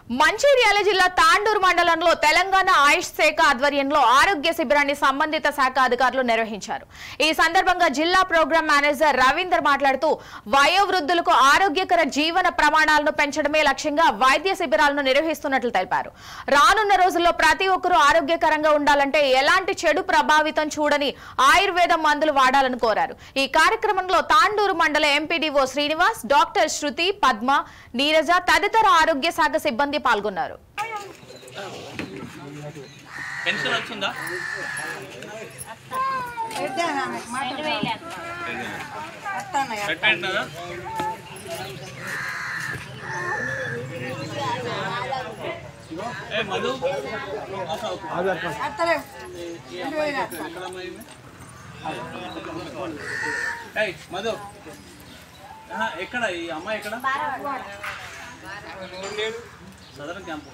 మంచిర్యాల జిల్లా తాండూరు మండలంలో తెలంగాణ ఆయుష్ శాఖ ఆధ్వర్యంలో ఆరోగ్య శిబిరాన్ని సంబంధిత శాఖ అధికారులు నిర్వహించారు. ఈ సందర్భంగా జిల్లా ప్రోగ్రామ్ మేనేజర్ రవీందర్ మాట్లాడుతూ వయోవృద్ధులకు ఆరోగ్యకర జీవన ప్రమాణాలను పెంచడమే లక్ష్యంగా వైద్య శిబిరాలను నిర్వహిస్తున్నట్లు తెలిపారు. రానున్న రోజుల్లో ప్రతి ఒక్కరూ ఆరోగ్యకరంగా ఉండాలంటే ఎలాంటి చెడు ప్రభావితం చూడని ఆయుర్వేద మందులు వాడాలని కోరారు. ఈ కార్యక్రమంలో తాండూరు మండల ఎంపీడీఓ శ్రీనివాస్, డాక్టర్ శృతి, పద్మ, నీరజ తదితర ఆరోగ్య శాఖ సిబ్బంది పాల్గొన్నారు. పెన్షన్ వచ్చిందా? మధు మధు ఎక్కడ ఈ అమ్మాయి ఎక్కడ? Southern camp